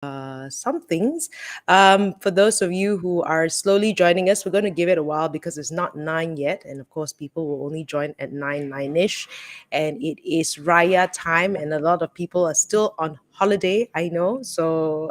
some things. For those of you who are slowly joining us, we're going to give it a while because it's not 9 yet. And of course, people will only join at 9 ish. And it is Raya time, and a lot of people are still on holiday, I know. So,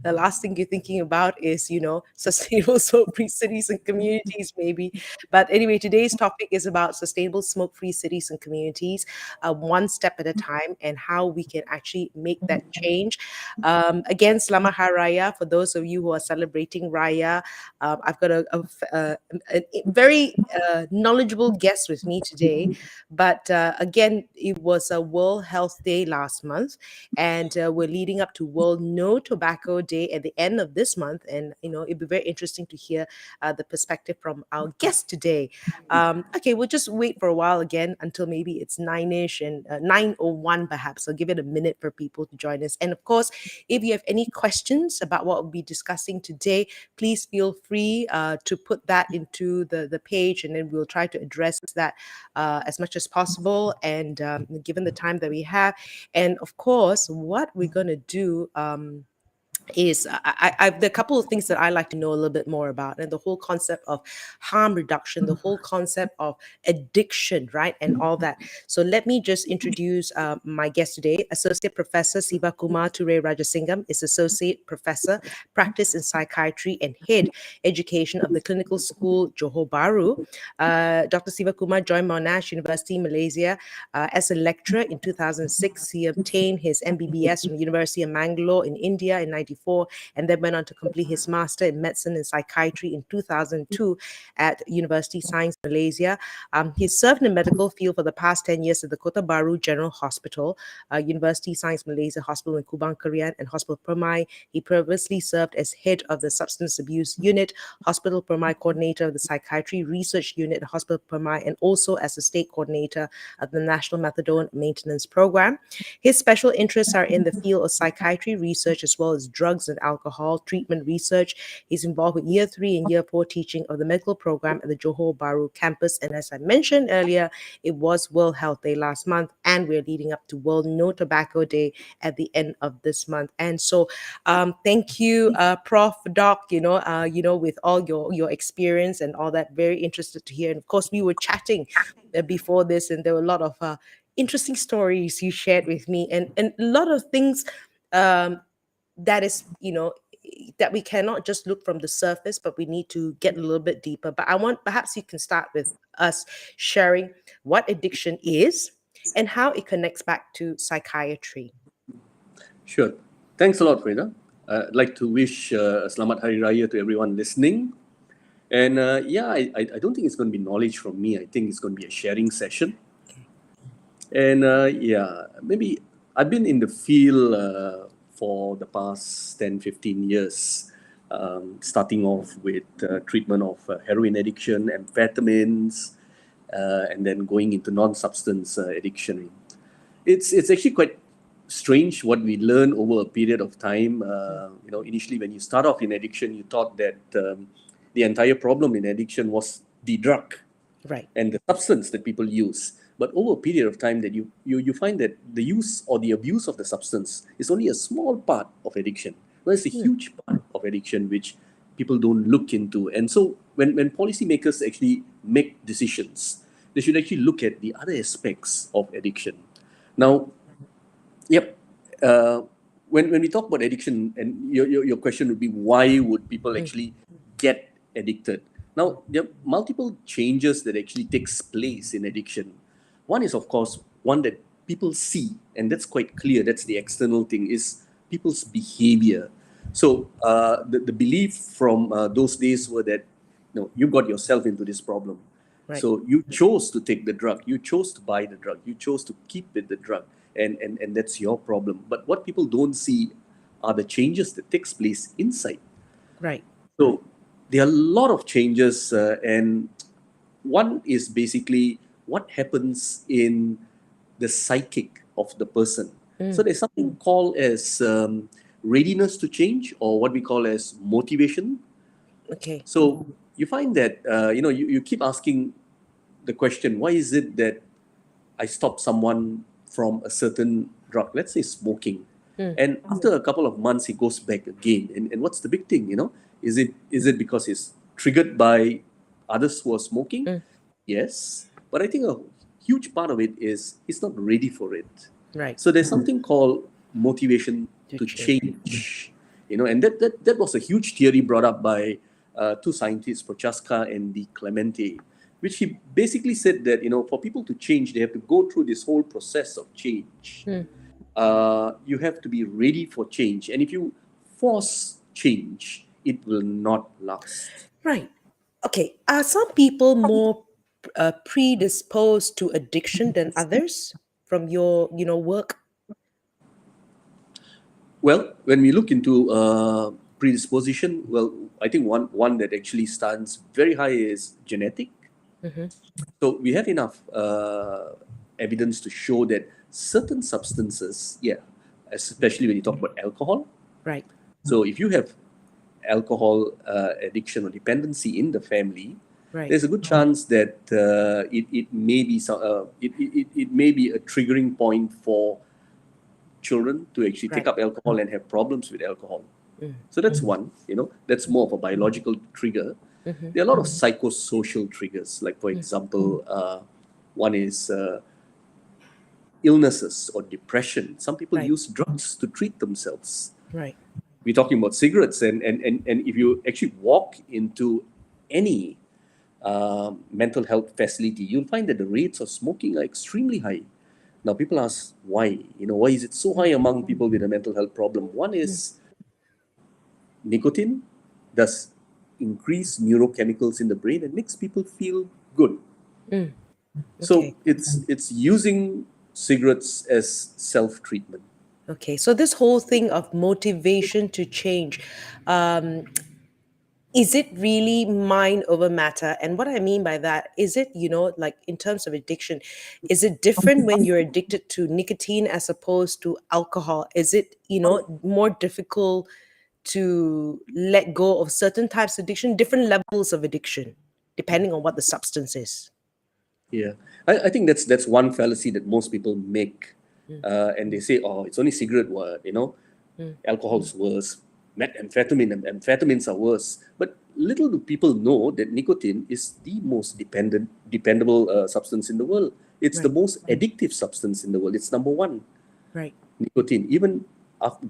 the last thing you're thinking about is, sustainable smoke-free cities and communities, maybe. But anyway, today's topic is about sustainable smoke-free cities and communities, one step at a time, and how we can actually make that change. Again, Selamat Hari Raya for those of you who are celebrating Raya. I've got a very knowledgeable guest with me today. But again, it was a World Health Day last month, and we're leading up to World No Tobacco Day at the end of this month. And it'd be very interesting to hear the perspective from our guest today. Okay, we'll just wait for a while again until maybe it's 9ish and 9:01 perhaps. I'll give it a minute for people to join us. And of course, if you have any questions about what we'll be discussing today, please feel free to put that into the page, and then we'll try to address that as much as possible. And given the time that we have, and of course, what we're going to do. Is there are a couple of things that I like to know a little bit more about, and the whole concept of harm reduction, the whole concept of addiction, right, and all that. So let me just introduce my guest today. Associate Professor Sivakuma Thurairajasingam is Associate Professor, Practice in Psychiatry and Head, Education of the Clinical School Johor Bahru. Dr. Sivakuma joined Monash University, Malaysia, as a lecturer in 2006. He obtained his MBBS from the University of Mangalore in India in 1994, and then went on to complete his master in medicine and psychiatry in 2002 at University Science Malaysia. He's served in the medical field for the past 10 years at the Kota Bahru General Hospital, University Science Malaysia Hospital in Kubang, Korean, and Hospital Permai. He previously served as head of the Substance Abuse Unit, Hospital Permai coordinator of the Psychiatry Research Unit at Hospital Permai, and also as the state coordinator of the National Methadone Maintenance Program. His special interests are in the field of psychiatry research as well as drugs and alcohol treatment research. He's involved with Year 3 and Year 4 teaching of the medical program at the Johor Bahru campus. And as I mentioned earlier, it was World Health Day last month, and we're leading up to World No Tobacco Day at the end of this month. And so, thank you, Prof. Doc. With all your experience and all that, very interested to hear. And of course, we were chatting before this, and there were a lot of interesting stories you shared with me, and a lot of things um, that is, that we cannot just look from the surface, but we need to get a little bit deeper. But perhaps you can start with us sharing what addiction is and how it connects back to psychiatry. Sure. Thanks a lot, Freda. I'd like to wish Selamat Hari Raya to everyone listening. And I don't think it's going to be knowledge from me. I think it's going to be a sharing session. And maybe I've been in the field for the past 10, 15 years, starting off with treatment of heroin addiction, amphetamines, and then going into non-substance addiction. It's actually quite strange what we learn over a period of time. Initially when you start off in addiction, you thought that the entire problem in addiction was the drug, right, and the substance that people use. But over a period of time, that you find that the use or the abuse of the substance is only a small part of addiction. Well, it's a huge part of addiction which people don't look into. And so when policymakers actually make decisions, they should actually look at the other aspects of addiction. Now, when we talk about addiction, and your question would be, why would people actually get addicted? Now, there are multiple changes that actually takes place in addiction. One is, of course, one that people see, and that's quite clear. That's the external thing, is people's behavior. So the belief from those days were that, you got yourself into this problem. Right. So you chose to take the drug, you chose to buy the drug, you chose to keep with the drug, and that's your problem. But what people don't see are the changes that takes place inside. Right. So there are a lot of changes, and one is basically what happens in the psychic of the person. So there's something called as readiness to change, or what we call as motivation. Okay. So you find that you keep asking the question, why is it that I stop someone from a certain drug, let's say smoking, And after a couple of months, he goes back again. And what's the big thing, Is it because he's triggered by others who are smoking? Yes. But I think a huge part of it is he's not ready for it. Right. So there's something called motivation To to change. change, and that was a huge theory brought up by two scientists, Prochaska and Di Clemente, which he basically said that, for people to change, they have to go through this whole process of change. You have to be ready for change. And if you force change, it will not last. Right. Okay. Are some people more predisposed to addiction than others from your, work? Well, when we look into predisposition, well, I think one that actually stands very high is genetic. So we have enough evidence to show that certain substances, yeah, especially when you talk about alcohol. Right. So if you have alcohol addiction or dependency in the family, Right. there's a good chance that it may be it may be a triggering point for children to actually take Right. up alcohol and have problems with alcohol. So that's one, that's more of a biological trigger. There are a lot of psychosocial triggers, like, for example, one is illnesses or depression. Some people Right. use drugs to treat themselves. Right. We're talking about cigarettes, and if you actually walk into any mental health facility, you'll find that the rates of smoking are extremely high. Now, people ask why. Why is it so high among people with a mental health problem? One is nicotine does increase neurochemicals in the brain and makes people feel good. So Okay. it's using cigarettes as self-treatment. Okay. So this whole thing of motivation to change, um, is it really mind over matter? And what I mean by that, is it, like in terms of addiction, is it different when you're addicted to nicotine as opposed to alcohol? Is it, more difficult to let go of certain types of addiction, different levels of addiction, depending on what the substance is? Yeah, I think that's one fallacy that most people make, and they say, "Oh, it's only cigarette, what alcohol's worse, amphetamines are worse." But little do people know that nicotine is the most dependable substance in the world. It's the Right. most addictive substance in the world. It's number one, Right. nicotine, even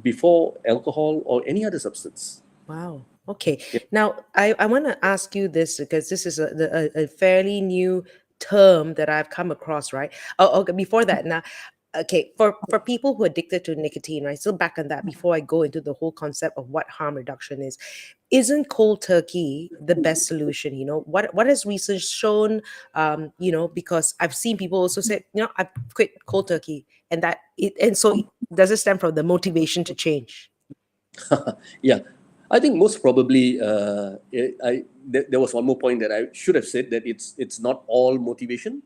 before alcohol or any other substance. Wow. Okay. Yeah. Now, I want to ask you this because this is a fairly new term that I've come across, right? Oh, okay. Before that, now, okay, for people who are addicted to nicotine, right? Still back on that before I go into the whole concept of what harm reduction is. Isn't cold turkey the best solution? What has research shown? Because I've seen people also say, I've quit cold turkey, and does it stem from the motivation to change? Yeah, I think most probably there was one more point that I should have said, that it's not all motivation.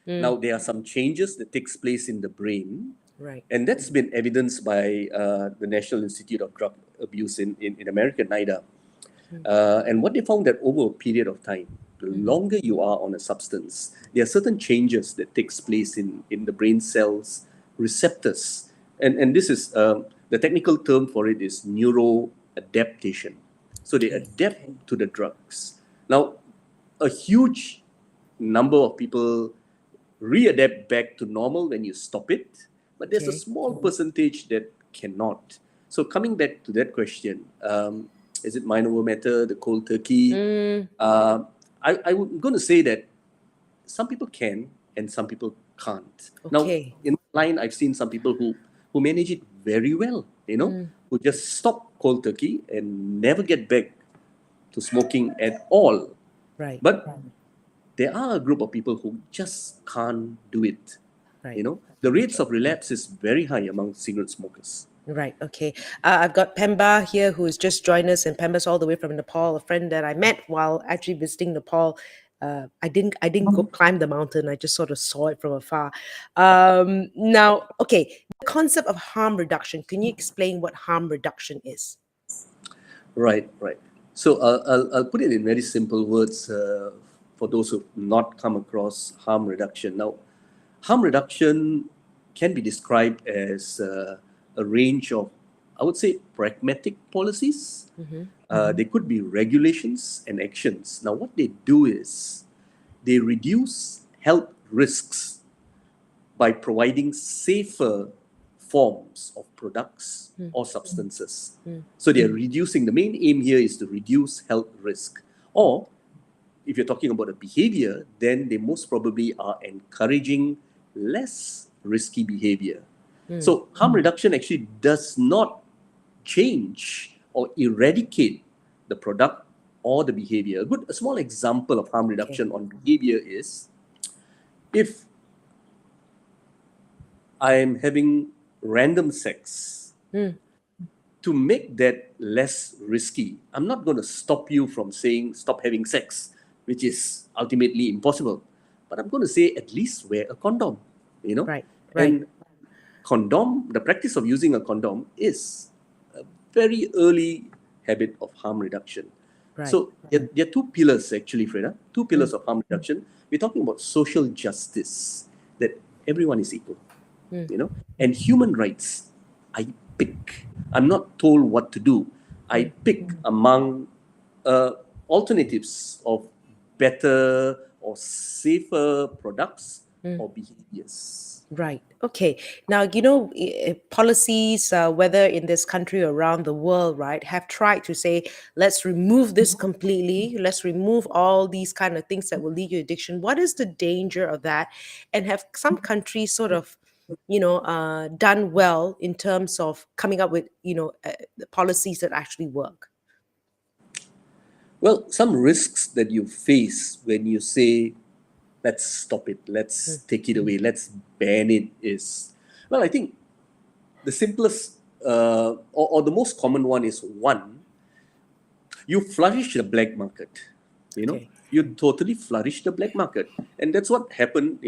Now there are some changes that takes place in the brain, Right. and that's been evidenced by the National Institute of Drug Abuse in America, NIDA. And what they found, that over a period of time, the longer you are on a substance, there are certain changes that takes place in the brain cells, receptors, and this is the technical term for it is neuroadaptation. So they Okay. adapt to the drugs. Now, a huge number of people readapt back to normal when you stop it, but there's a Okay. small percentage that cannot. So coming back to that question, is it mind over matter, the cold turkey? Mm, I'm going to say that some people can and some people can't. Now, okay. in line, I've seen some people who manage it very well, who just stop cold turkey and never get back to smoking at all. Right. But there are a group of people who just can't do it. Right. The rates Okay. of relapse is very high among cigarette smokers. Right. Okay. I've got Pemba here who's just joined us, and Pemba's all the way from Nepal, a friend that I met while actually visiting Nepal. I didn't go climb the mountain. I just sort of saw it from afar. Now, okay, the concept of harm reduction. Can you explain what harm reduction is? Right, right. So I'll put it in very simple words for those who've not come across harm reduction. Now, harm reduction can be described as a range of, I would say, pragmatic policies. Mm-hmm. They could be regulations and actions. Now, what they do is they reduce health risks by providing safer forms of products or substances. So they are reducing, the main aim here is to reduce health risk. Or if you're talking about a behavior, then they most probably are encouraging less risky behavior. So harm reduction actually does not change or eradicate the product or the behavior. A small example of harm Okay. reduction on behavior is if I am having random sex, to make that less risky, I'm not going to stop you from saying stop having sex, which is ultimately impossible. But I'm going to say at least wear a condom, you know? Right. Right. And the practice of using a condom is a very early habit of harm reduction. Right. So there are two pillars actually, Freda, two pillars of harm reduction. We're talking about social justice, that everyone is equal, and human rights. I pick. I'm not told what to do. I pick among alternatives of better or safer products or behaviors. Right. Okay. Now, policies, whether in this country or around the world, right, have tried to say, let's remove this completely. Let's remove all these kind of things that will lead to addiction. What is the danger of that? And have some countries sort of, done well in terms of coming up with, the policies that actually work? Well, some risks that you face when you say, let's stop it, let's take it away, let's ban it is, well, I think the simplest or the most common one is one, you flourish the black market, Okay. you totally flourish the black market. And that's what happened,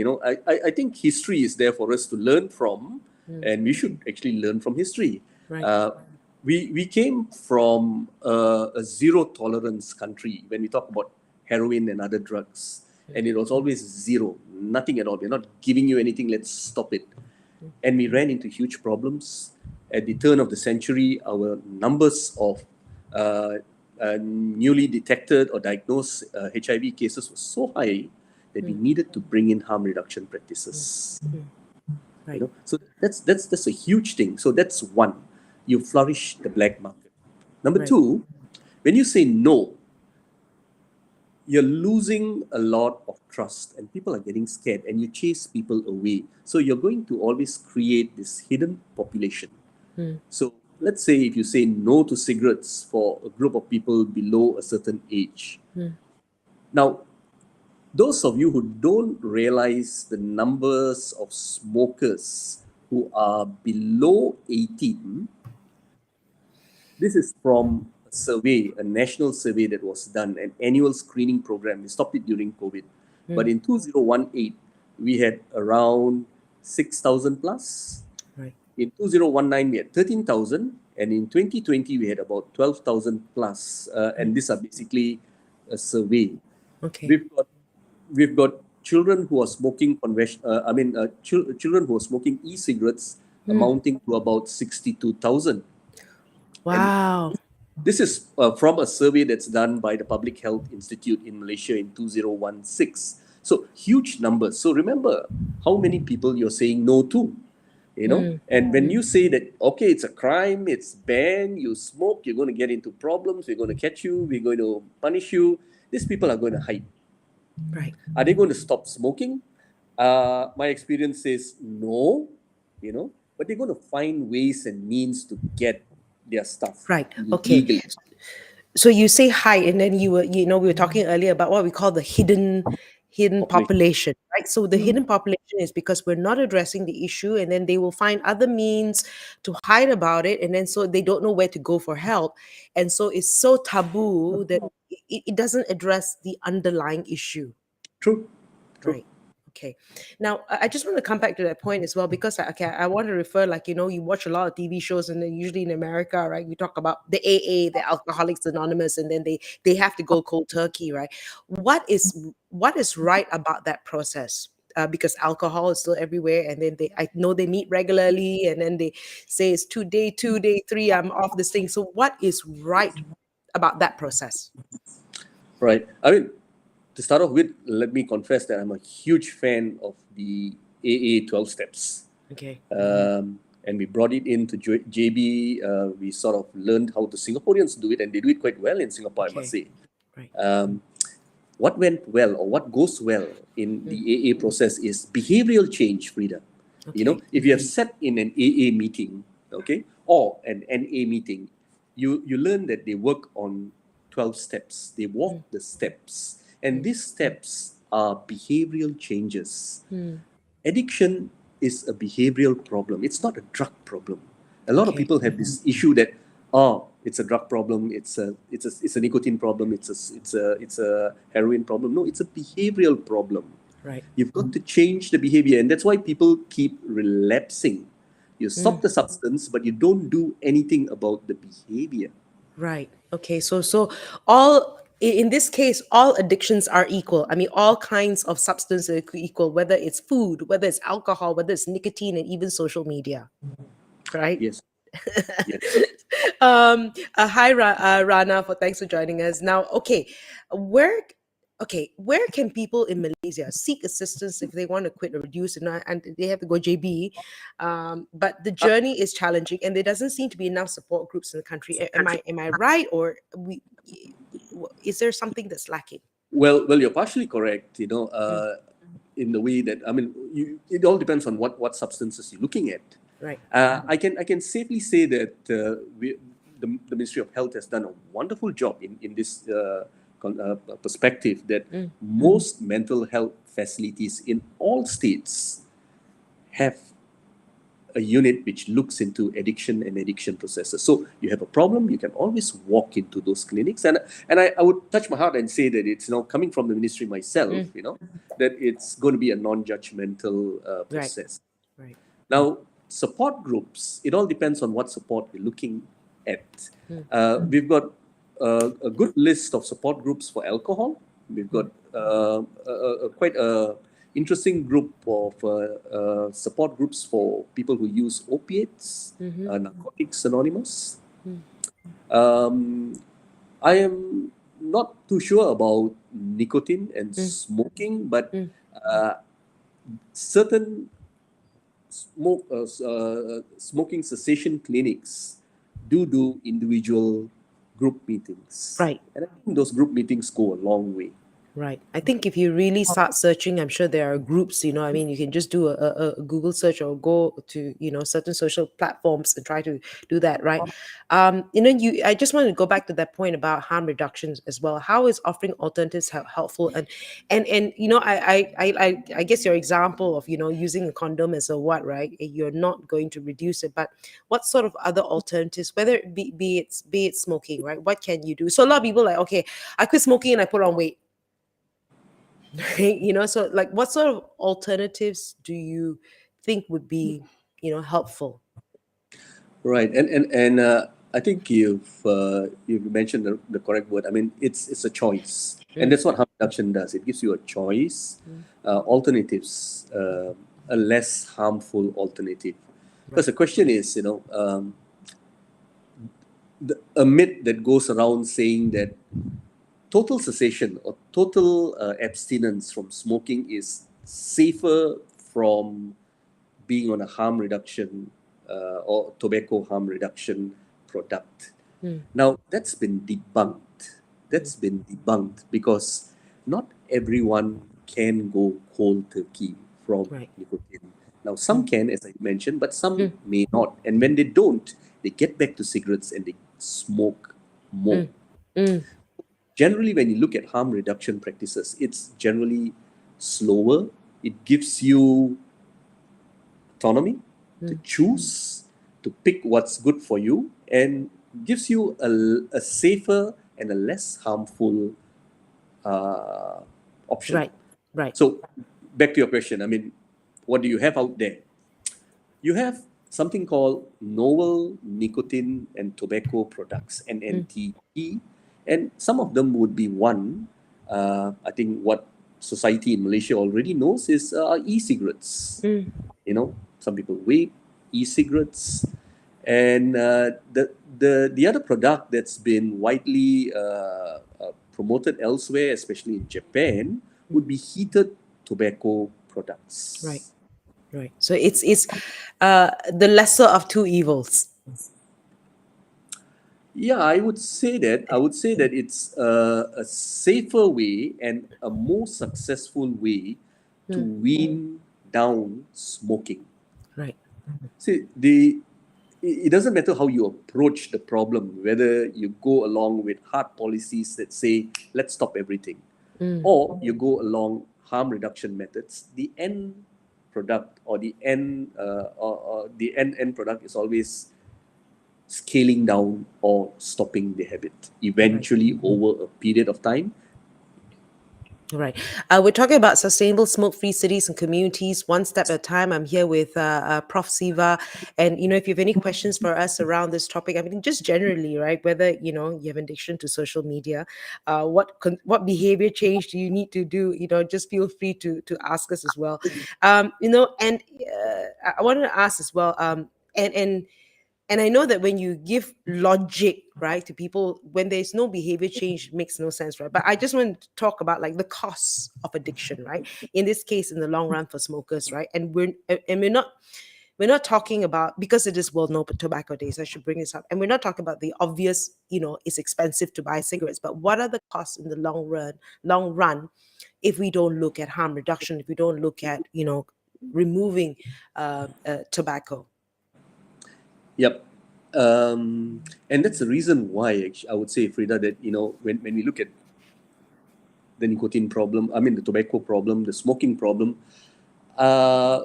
I think history is there for us to learn from, and we should actually learn from history. Right. Uh, we came from a zero tolerance country when we talk about heroin and other drugs. And it was always zero, nothing at all. We're not giving you anything, let's stop it. And we ran into huge problems. At the turn of the century, our numbers of newly detected or diagnosed HIV cases was so high that we needed to bring in harm reduction practices. Right. So that's a huge thing. So that's one, you flourish the black market. Number Right. two, when you say no, you're losing a lot of trust and people are getting scared and you chase people away. So you're going to always create this hidden population. So let's say if you say no to cigarettes for a group of people below a certain age. Now, those of you who don't realize the numbers of smokers who are below 18, this is from a survey, a national survey that was done, an annual screening program. We stopped it during COVID. But in 2018, we had around 6,000 plus. Right. In 2019, we had 13,000. And in 2020, we had about 12,000 plus. And these are basically a survey. Okay. We've got children who are smoking children who are smoking e-cigarettes amounting to about 62,000. And Wow. this is from a survey that's done by the Public Health Institute in Malaysia in 2016. So huge numbers. So remember how many people you're saying no to, And when you say that, okay, it's a crime, it's banned, you smoke, you're going to get into problems, we're going to catch you, we're going to punish you, these people are going to hide. Right. Are they going to stop smoking? My experience says no, but they're going to find ways and means to get their stuff Right. Okay. legally. So you say hi, and then we were talking earlier about what we call the hidden Population. population, right? So the hidden population is because we're not addressing the issue, and then they will find other means to hide about it, and then so they don't know where to go for help, and so it's so taboo that it doesn't address the underlying issue. True. Right. Okay. Now, I just want to come back to that point as well because I want to refer, like, you watch a lot of TV shows, and then usually in America, right, we talk about the AA, the Alcoholics Anonymous, and then they have to go cold turkey, right? What is right about that process? because alcohol is still everywhere, and then I know they meet regularly, and then they say it's day 2, day 3, I'm off this thing. So what is right about that process? Right. I mean, to start off with, let me confess that I'm a huge fan of the AA 12 steps. Okay. And we brought it into JB. We sort of learned how the Singaporeans do it, and they do it quite well in Singapore, I must say. Right. What went well, or what goes well in the AA process, is behavioral change, Frida. You know, if you have sat in an AA meeting, okay, or an NA meeting, you learn that they work on 12 steps. They walk the steps. And these steps are behavioral changes. Addiction is a behavioral problem. It's not a drug problem. A lot of people have this issue that, oh, it's a drug problem. It's a nicotine problem. It's a heroin problem. No, it's a behavioral problem. Right. You've got to change the behavior, and that's why people keep relapsing. You stop the substance, but you don't do anything about the behavior. Right. Okay. So all in this case, all addictions are equal. I mean, all kinds of substances are equal, whether it's food, whether it's alcohol, whether it's nicotine, and even social media. Right. Yes. Yes. Hi, Rana. Thanks for joining us. Now, where where can people in Malaysia seek assistance if they want to quit or reduce, and they have to go JB? But the journey is challenging, and there doesn't seem to be enough support groups in the country. Am I right, or is there something that's lacking? Well, you're partially correct. You know, in the way that, I mean, it all depends on what substances you're looking at. Right. I can safely say that the Ministry of Health has done a wonderful job in this perspective, that most mental health facilities in all states have a unit which looks into addiction and addiction processes. So you have a problem, you can always walk into those clinics. And I would touch my heart and say that it's, you know, coming from the ministry myself, you know, that it's going to be a non-judgmental process. Right. Now, support groups, it all depends on what support we're looking at. We've got a good list of support groups for alcohol. We've got quite a interesting group of support groups for people who use opiates, Narcotics Anonymous. I am not too sure about nicotine and smoking, but certain smoking cessation clinics do individual group meetings. Right. And I think those group meetings go a long way. Right. I think if you really start searching, I'm sure there are groups, I mean, you can just do a Google search or go to, certain social platforms and try to do that, right? I just want to go back to that point about harm reductions as well. How is offering alternatives helpful? And I guess your example of, using a condom as a what, right? You're not going to reduce it, but what sort of other alternatives, whether it be it smoking, right? What can you do? So a lot of people are like, okay, I quit smoking and I put on weight. So like what sort of alternatives do you think would be helpful? Right, and I think you've mentioned the correct word. I mean, it's a choice, and that's what harm reduction does. It gives you a choice, alternatives, a less harmful alternative. Because the question is, a myth that goes around saying that total cessation or total abstinence from smoking is safer from being on a harm reduction or tobacco harm reduction product. Now, that's been debunked. Because not everyone can go cold turkey from nicotine. Now, some can, as I mentioned, but some may not. And when they don't, they get back to cigarettes and they smoke more. Generally, when you look at harm reduction practices, it's generally slower. It gives you autonomy to choose, to pick what's good for you, and gives you a safer and a less harmful option. Right. So, back to your question, I mean, what do you have out there? You have something called novel nicotine and tobacco products, NNTP, and some of them would be one. I think what society in Malaysia already knows is e-cigarettes. Some people vape e-cigarettes, and the other product that's been widely promoted elsewhere, especially in Japan, would be heated tobacco Right. products. Right. So it's the lesser of two evils. Yeah, I would say that. I would say that it's a safer way and a more successful way to wean down smoking. Right. See, it doesn't matter how you approach the problem, whether you go along with hard policies that say let's stop everything, or you go along harm reduction methods. The end product or the end product is always scaling down or stopping the habit. Right. Eventually, over a period of time. Right. We're talking about sustainable smoke-free cities and communities, one step at a time. I'm here with Prof. Siva, and if you have any questions for us around this topic, I mean, just generally, right? Whether you have addiction to social media, what behavior change do you need to do? Just feel free to ask us as well. And I wanted to ask as well. And I know that when you give logic, right, to people, when there's no behavior change, it makes no sense, right? But I just want to talk about like the costs of addiction, right? In this case, in the long run for smokers, right? And we're not talking about, because it is World No Tobacco Days, I should bring this up. And we're not talking about the obvious, it's expensive to buy cigarettes, but what are the costs in the long run if we don't look at harm reduction, if we don't look at, removing tobacco? Yep. And that's the reason why I would say, Frida, that when we look at the nicotine problem, I mean the tobacco problem, the smoking problem,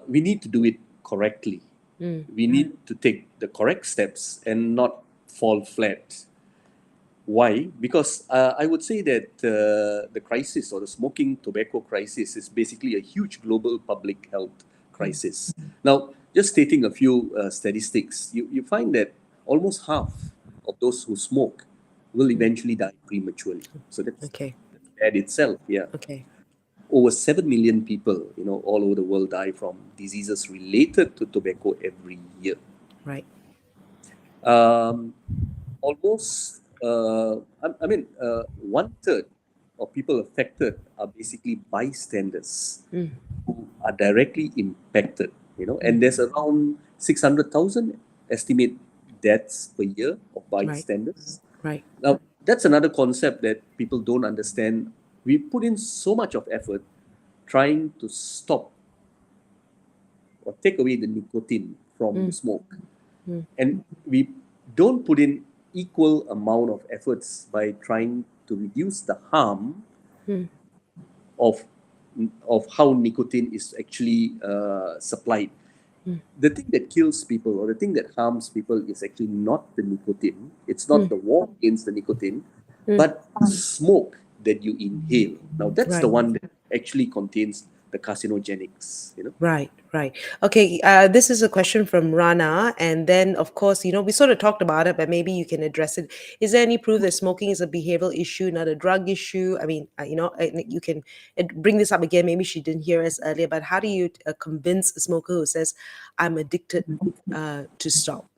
we need to do it correctly. We need to take the correct steps and not fall flat. Why? Because I would say that the crisis or the smoking tobacco crisis is basically a huge global public health crisis. Now, just stating a few statistics, you find that almost half of those who smoke will eventually die prematurely. So that's Okay. bad itself. Yeah, Okay. over 7 million people, all over the world die from diseases related to tobacco every year. Right. Um, Almost, I mean, 1/3 of people affected are basically bystanders who are directly impacted, and there's around 600,000 estimate deaths per year of Right. bystanders. Right. Now, that's another concept that people don't understand. We put in so much of effort trying to stop or take away the nicotine from the smoke. And we don't put in equal amount of efforts by trying to reduce the harm of of how nicotine is actually supplied. The thing that kills people or the thing that harms people is actually not the nicotine. It's not the war against the nicotine, but smoke that you inhale. Now that's the Right. one that actually contains the carcinogenics. Right. Right. Okay. This is a question from Rana, and then of course, we sort of talked about it, but maybe you can address it. Is there any proof that smoking is a behavioral issue, not a drug issue? I mean, and you can bring this up again. Maybe she didn't hear us earlier, but how do you convince a smoker who says, "I'm addicted," to stop?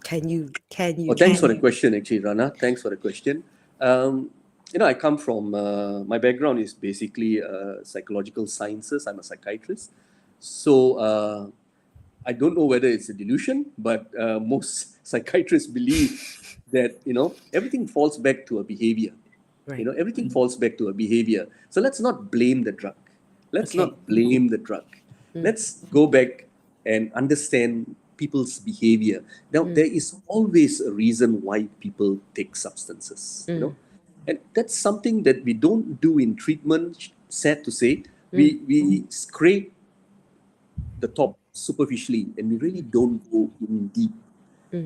Can you? Can you? Oh, thanks Can for the you? question, actually, Rana. Thanks for the question. I come from, my background is basically psychological sciences. I'm a psychiatrist. So I don't know whether it's a delusion, but most psychiatrists believe that, everything falls back to a behavior. Right. Everything falls back to a behavior. So let's not blame the drug. Let's Okay. not blame the drug. Let's go back and understand people's behavior. Now, there is always a reason why people take substances. And that's something that we don't do in treatment, sad to say. We scrape the top superficially and we really don't go in deep.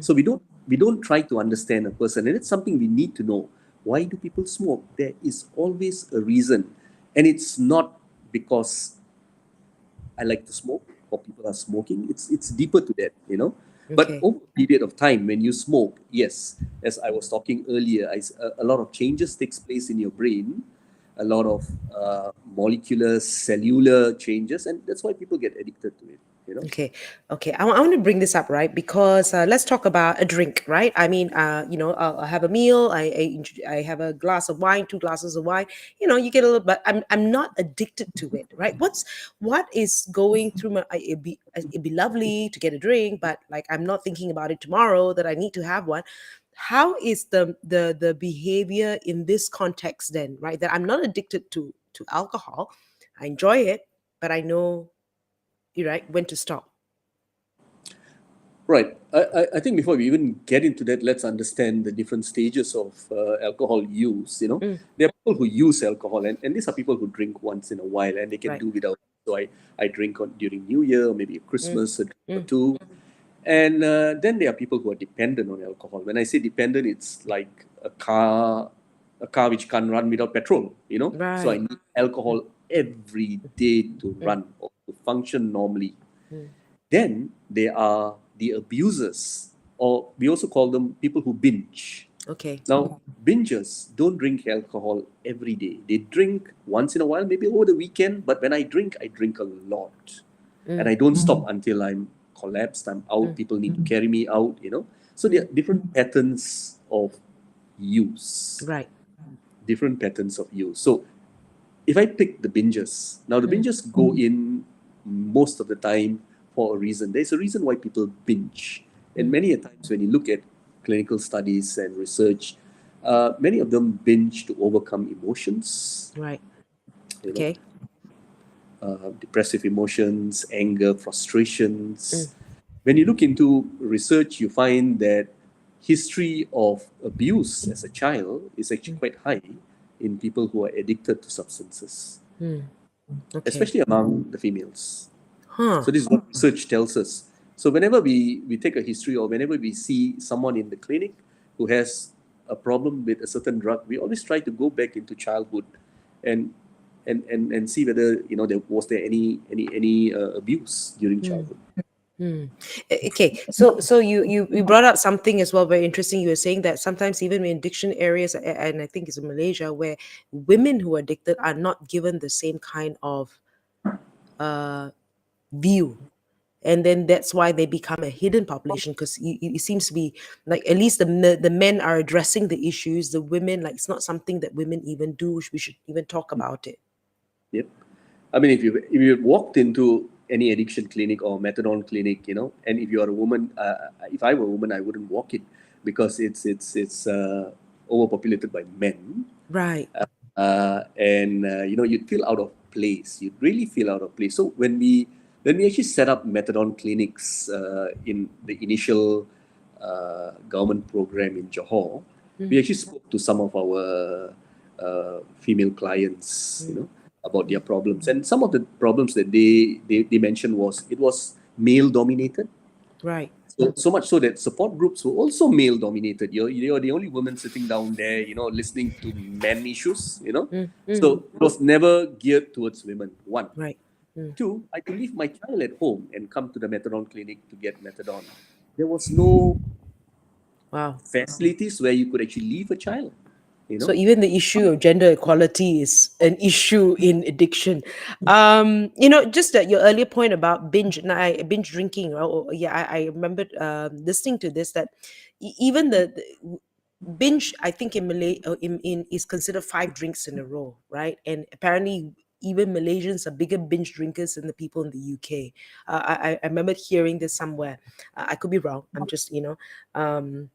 So we don't try to understand a person, and it's something we need to know. Why do people smoke? There is always a reason, and it's not because I like to smoke or people are smoking. It's deeper to that. But Okay. over a period of time, when you smoke, yes, as I was talking earlier, a lot of changes takes place in your brain. a lot of molecular, cellular changes, and that's why people get addicted to it. Okay, okay. I want to bring this up, right? Because let's talk about a drink, right? I mean, I'll have a meal. I have a glass of wine, 2 glasses of wine. You get a little, but I'm not addicted to it, right? What is going through my? It'd be lovely to get a drink, but like I'm not thinking about it tomorrow that I need to have one. How is the behavior in this context then, right? That I'm not addicted to alcohol. I enjoy it, but I know, you're right, when to stop. Right. I think before we even get into that, let's understand the different stages of alcohol use. There are people who use alcohol, and these are people who drink once in a while, and they can Right. do without. So I drink during New Year or maybe Mm, Christmas, a drink or mm. two. And then there are people who are dependent on alcohol. When I say dependent, it's like a car which can't run without petrol. So I Right. need alcohol every day to Mm, run or to function normally. mm. Then there are the abusers, or we also call them people who binge. Okay. Now, bingers don't drink alcohol every day. They drink once in a while, maybe over the weekend, but when I drink a lot. And Mm, I don't stop until I'm collapsed, I'm out, mm. people need to carry me out. So there are different patterns of use. Right. Different patterns of use. So if I pick the bingers, now the Mm, bingers go in most of the time for a reason. There's a reason why people binge. And mm. many a times when you look at clinical studies and research, many of them binge to overcome emotions, Right. you know, Okay. depressive emotions, anger, frustrations. Mm, When you look into research, you find that history of abuse as a child is actually mm, quite high in people who are addicted to substances, mm. Okay. especially among the females. Huh. So this is what research tells us. So whenever we take a history or whenever we see someone in the clinic who has a problem with a certain drug, we always try to go back into childhood and and see whether there any abuse during Mm, childhood. mm. Okay. So you brought up something as well very interesting. You were saying that sometimes even in addiction areas, and I think it's in Malaysia, where women who are addicted are not given the same kind of uh view, and then that's why they become a hidden population, because it seems to be like at least the men are addressing the issues. The women, like, it's not something that women even do. We should even talk about it. Yep. I mean, if you walked into any addiction clinic or methadone clinic, and if you are a woman, if I were a woman, I wouldn't walk in because it's overpopulated by men, Right. and you'd feel out of place. You'd really feel out of place. So when we actually set up methadone clinics in the initial government program in Johor, we Mm, actually spoke to some of our female clients, mm, about their problems. And some of the problems that they mentioned was it was male dominated. right. So much so that support groups were also male dominated. You're the only woman sitting down there, listening to men issues. Mm, mm, So it was never geared towards women. One. right. Mm, Two, I could leave my child at home and come to the methadone clinic to get methadone. There was no wow. facilities where you could actually leave a child, you So know. even the issue of gender equality is an issue in addiction. Just your earlier point about binge drinking. Yeah, I remembered listening to this, that even the binge, I think in Malay, in is considered 5 drinks in a row, right? And apparently even Malaysians are bigger binge drinkers than the people in the UK. I remember hearing this somewhere. I could be wrong. I'm just, um,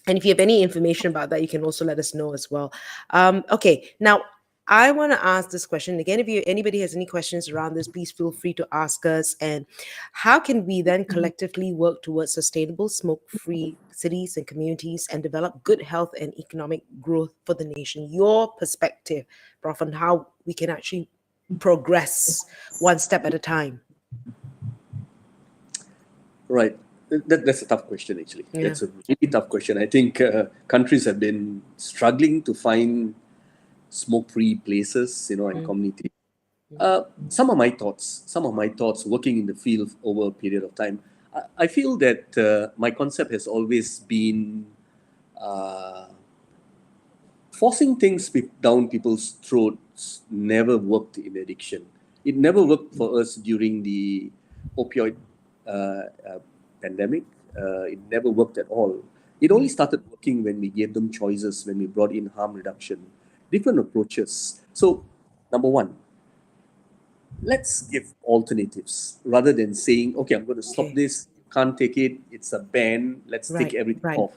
and if you have any information about that, you can also let us know as well. Okay, now I want to ask this question again. If anybody has any questions around this, please feel free to ask us. And how can we then collectively work towards sustainable smoke-free cities and communities and develop good health and economic growth for the nation? Your perspective, Prof, on how we can actually progress one step at a time. Right. That's a tough question, actually. Yeah. That's a really tough question. I think countries have been struggling to find smoke-free places, and Mm, communities. Some of my thoughts working in the field over a period of time, I feel that my concept has always been uh, forcing things down people's throat never worked in addiction. It never worked for us during the opioid pandemic. It never worked at all. It only started working when we gave them choices, when we brought in harm reduction, different approaches. So, number one, let's give alternatives rather than saying, okay, I'm going to stop Okay. this, can't take it, it's a ban, let's take Right. everything Right. off.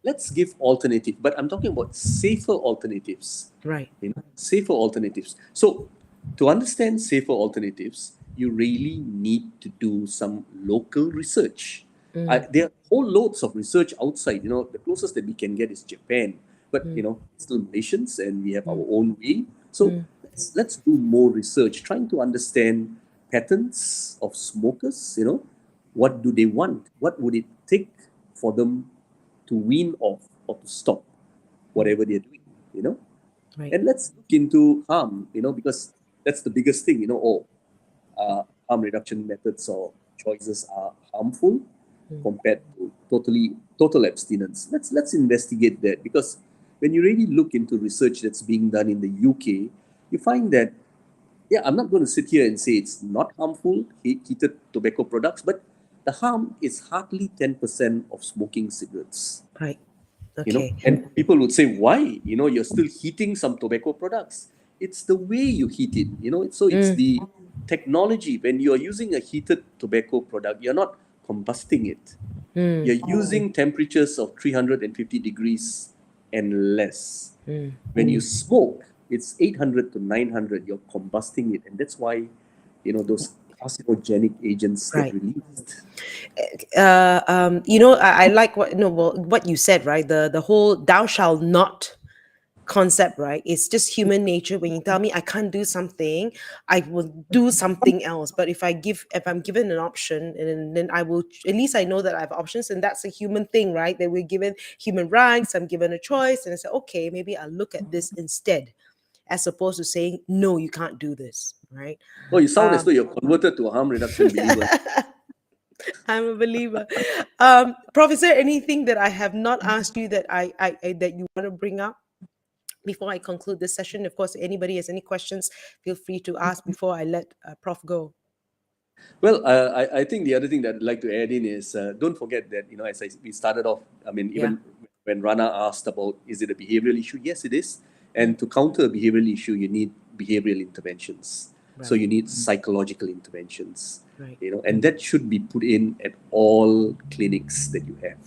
Let's give alternative, but I'm talking about safer alternatives, Right. safer alternatives. So to understand safer alternatives, you really need to do some local research. There are whole loads of research outside. The closest that we can get is Japan, but still Malaysians, and we have our own way. So let's do more research, trying to understand patterns of smokers. What do they want? What would it take for them to wean off or to stop whatever they're doing? Right. And let's look into harm. Because that's the biggest thing. Harm reduction methods or choices are harmful compared to total abstinence. Let's investigate that, because when you really look into research that's being done in the UK, you find that, yeah, I'm not going to sit here and say it's not harmful, heated tobacco products, but the harm is hardly 10% of smoking cigarettes. Right. Okay. And people would say, why? You're still heating some tobacco products. It's the way you heat it. So it's the technology. When you're using a heated tobacco product, you're not combusting it. You're using temperatures of 350 degrees and less. When you smoke, it's 800 to 900. You're combusting it, and that's why those carcinogenic agents get Right. released. I like what no well, what you said, right? The whole "thou shalt not" concept, right? It's just human nature. When you tell me I can't do something, I will do something else. But if I'm given an option, and then I will, at least I know that I have options, and that's a human thing, right? That we're given human rights. I'm given a choice, and I say, okay, maybe I'll look at this instead, as opposed to saying, no, you can't do this, right? Oh, you sound as though you're converted to a harm reduction believer. I'm a believer. Professor, anything that I have not asked you that that you want to bring up before I conclude this session? Of course, anybody has any questions, feel free to ask before I let Prof go. Well, I think the other thing that I'd like to add in is, don't forget that, as we started off, I mean, Yeah. even when Rana asked about, is it a behavioral issue? Yes, it is. And to counter a behavioral issue, you need behavioral interventions. So Right. you need psychological interventions, Right. and that should be put in at all clinics that you have.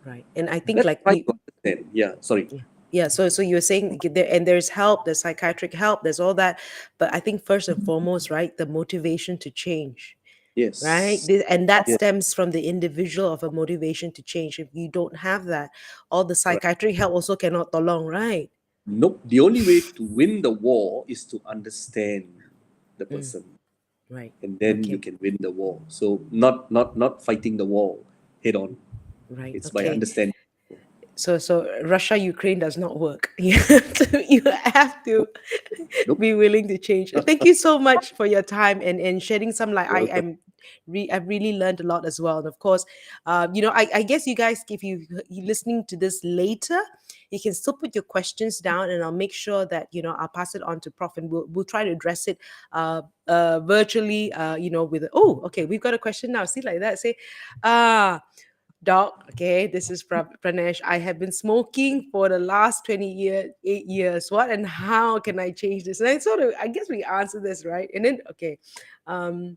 Right. And I think Let's like try we to understand. Yeah, sorry. yeah, so you're saying there, and there's help, there's psychiatric help, there's all that, but I think first and foremost, right, the motivation to change, right? Yes. And that Yes. stems from the individual of a motivation to change. If you don't have that, all the Correct. psychiatric help also cannot tolong, right? Nope. The only way to win the war is to understand the person, Right. and then you Okay. can win the war. So not fighting the war head on. Right. It's by Okay. understanding. So Russia Ukraine does not work. You have to Nope. be willing to change. Thank you so much for your time and shedding some light. You're welcome. I've really learned a lot as well. And of course, I guess you guys, if you listening to this later, you can still put your questions down, and I'll make sure that I'll pass it on to Prof, and we'll try to address it virtually. With okay, we've got a question now. See, like that. Say, Doc, okay, this is Pranesh. I have been smoking for the last 8 years. What and how can I change this? And I I guess we answer this, right? And then, okay. Um,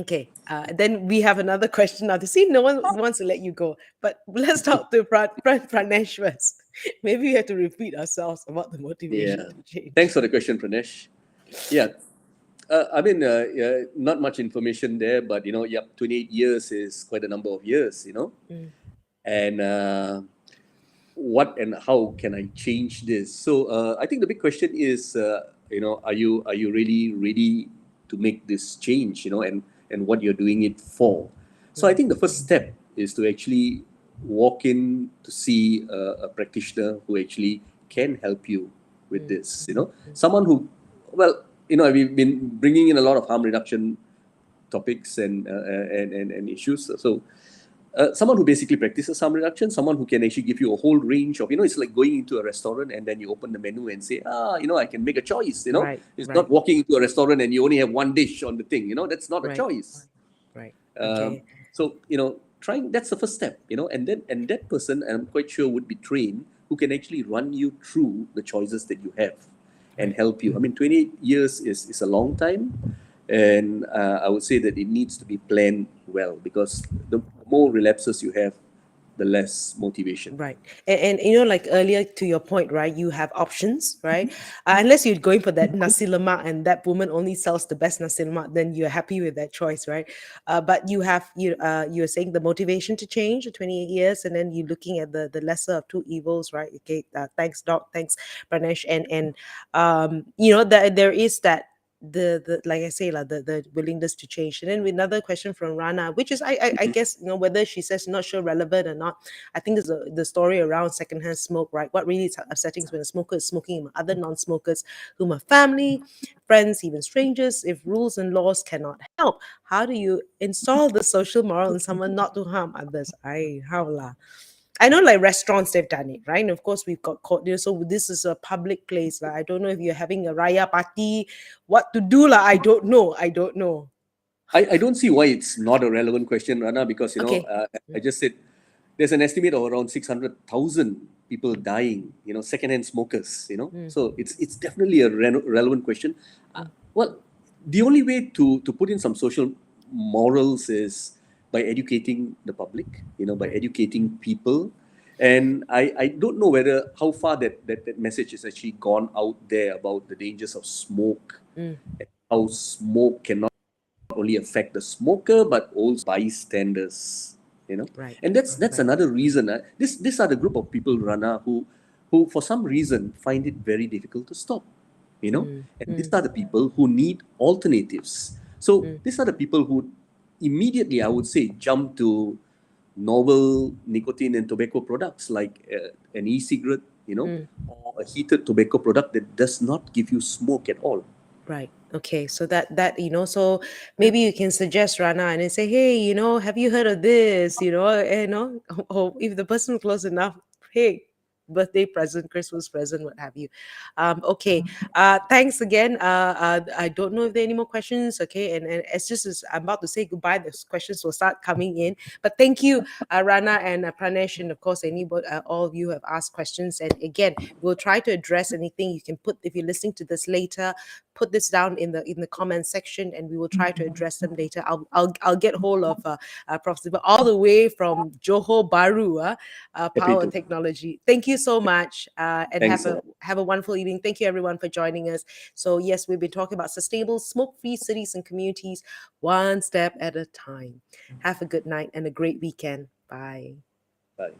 okay. Then we have another question now. To see, no one wants to let you go. But let's talk to Pranesh first. Maybe we have to repeat ourselves about the motivation Yeah. to Thanks change. for the question, Pranesh. Yeah. Not much information there, but 28 years is quite a number of years. Mm, And what and how can I change this? So I think the big question is, are you really ready to make this change? And what you're doing it for. So I mm, think the first step is to actually walk in to see a practitioner who actually can help you with mm, this. Someone who, well, we've been bringing in a lot of harm reduction topics and issues. So someone who basically practices harm reduction, someone who can actually give you a whole range of, it's like going into a restaurant and then you open the menu and say, I can make a choice, Right, It's right, not walking into a restaurant and you only have one dish on the thing, that's not a right, choice. right. Um, Okay. so, trying, that's the first step, and that person, I'm quite sure, would be trained, who can actually run you through the choices that you have and Right. help you. I mean, 28 years is a long time. And I would say that it needs to be planned well, because the more relapses you have, the less motivation. Right. Like earlier to your point, right? You have options, right? Unless you're going for that nasi lemak and that woman only sells the best nasi lemak, then you're happy with that choice, right? But you're saying the motivation to change the 28 years, and then you're looking at the lesser of two evils, right? Okay. Thanks, Doc. Thanks, Pranesh. That there is that the like I say, like the willingness to change. And then another question from Rana, which is I guess whether she says not sure relevant or not. I think is the story around secondhand smoke, right? What really is upsetting is when a smoker is smoking with other non-smokers whom are family, friends, even strangers. If rules and laws cannot help, how do you install the social moral in someone not to harm others? How la. I know like restaurants they've done it, right? And of course we've got caught there. So this is a public place. Like, I don't know if you're having a raya party, what to do. Like, I don't know. I don't know. I don't see why it's not a relevant question, Rana, because, Okay. I just said there's an estimate of around 600,000 people dying, secondhand smokers, Mm, So it's definitely a relevant question. mm, Well, the only way to put in some social morals is by educating the public, by right. educating people. And I don't know whether how far that message is actually gone out there about the dangers of smoke, Mm, and how smoke cannot only affect the smoker but also bystanders. right. And that's Right. another reason. These are the group of people, Rana, who for some reason find it very difficult to stop. Mm, And these mm, are the people who need alternatives. So mm, these are the people who immediately, I would say, jump to novel nicotine and tobacco products like an e-cigarette, mm. or a heated tobacco product that does not give you smoke at all. Right. Okay. So so maybe you can suggest Rana and then say, hey, have you heard of this? Or if the person close enough, hey, birthday present, Christmas present, what have you. Okay. Thanks again. I don't know if there are any more questions. Okay. And it's just as I'm about to say goodbye, those questions will start coming in. But thank you, Rana and Pranesh, and of course, anybody, all of you have asked questions. And again, we'll try to address anything you can put if you're listening to this later. Put this down in the comment section, and we will try to address them later. I'll get hold of Prof. Siva all the way from Johor Bahru, Happy Power to. Technology. Thank you so much, and Thanks a lot. have a wonderful evening. Thank you everyone for joining us. So yes, we've been talking about sustainable smoke-free cities and communities, one step at a time. Have a good night and a great weekend. Bye. Bye.